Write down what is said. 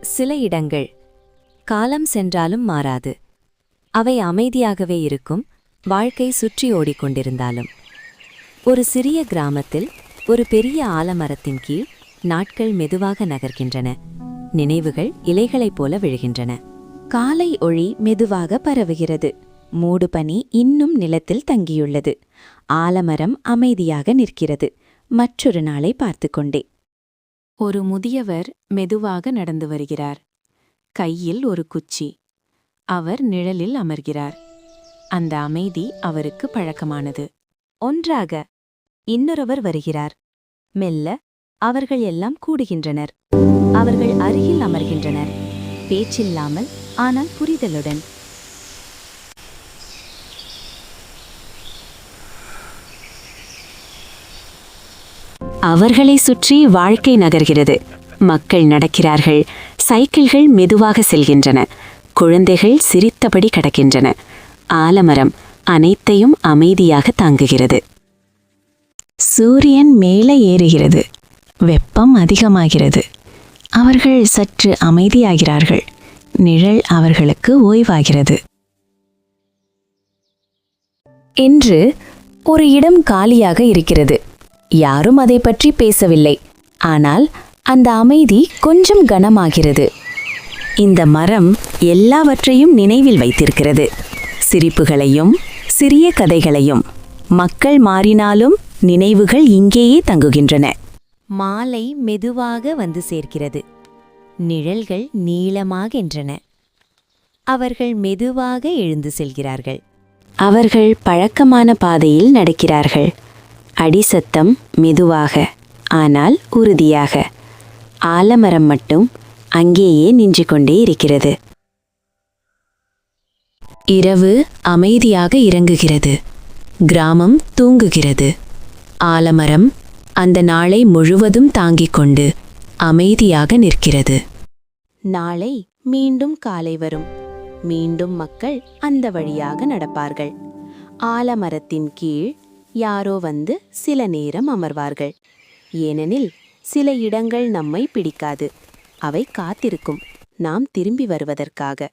சில இடங்கள் காலம் சென்றாலும் மாறாது. அவை அமைதியாகவே இருக்கும், வாழ்க்கை சுற்றி ஓடிக்கொண்டிருந்தாலும். ஒரு சிறிய கிராமத்தில் ஒரு பெரிய ஆலமரத்தின் கீழ் நாட்கள் மெதுவாக நகர்கின்றன. நினைவுகள் இலைகளைப் போல விழுகின்றன. காலை ஒளி மெதுவாக பரவுகிறது. மூடுபனி இன்னும் நிலத்தில் தங்கியுள்ளது. ஆலமரம் அமைதியாக நிற்கிறது, மற்றொரு நாளை பார்த்து கொண்டே. ஒரு முதியவர் மெதுவாக நடந்து வருகிறார். கையில் ஒரு குச்சி. அவர் நிழலில் அமர்கிறார். அந்த அமைதி அவருக்கு பழக்கமானது. ஒன்றாக இன்னொருவர் வருகிறார். மெல்ல அவர்கள் எல்லாம் கூடுகின்றனர். அவர்கள் அருகில் அமர்கின்றனர், பேச்சில்லாமல் ஆனால் புரிதலுடன். அவர்களை சுற்றி வாழ்க்கை நகர்கிறது. மக்கள் நடக்கிறார்கள், சைக்கிள்கள் மெதுவாக செல்கின்றன, குழந்தைகள் சிரித்தபடி கடக்கின்றன. ஆலமரம் அனைத்தையும் அமைதியாக தாங்குகிறது. சூரியன் மேலே ஏறுகிறது. வெப்பம் அதிகமாகிறது. அவர்கள் சற்று அமைதியாகிறார்கள். நிழல் அவர்களுக்கு ஓய்வாகிறது. என்று ஒரு இடம் காலியாக இருக்கிறது. யாரும் அதை பற்றி பேசவில்லை. ஆனால் அந்த அமைதி கொஞ்சம் கனமாகிறது. இந்த மரம் எல்லாவற்றையும் நினைவில் வைத்திருக்கிறது. சிரிப்புகளையும் சிறிய கதைகளையும். மக்கள் மாறினாலும் நினைவுகள் இங்கேயே தங்குகின்றன. மாலை மெதுவாக வந்து சேர்க்கிறது. நிழல்கள் நீளமாகின்றன. அவர்கள் மெதுவாக எழுந்து செல்கிறார்கள். அவர்கள் பழக்கமான பாதையில் நடக்கிறார்கள். அடிசத்தம் மெதுவாக, ஆனால் உறுதியாக. ஆலமரம் மட்டும் அங்கேயே நின்று கொண்டே இருக்கிறது. இரவு அமைதியாக இறங்குகிறது. கிராமம் தூங்குகிறது. ஆலமரம் அந்த நாளை முழுவதும் தாங்கிக் கொண்டு அமைதியாக நிற்கிறது. நாளை மீண்டும் காலை வரும். மீண்டும் மக்கள் அந்த வழியாக நடப்பார்கள். ஆலமரத்தின் கீழ் யாரோ வந்து சில நேரம் அமர்வார்கள். ஏனெனில் சில இடங்கள் நம்மை பிடிக்காது. அவை காத்திருக்கும், நாம் திரும்பி வருவதற்காக.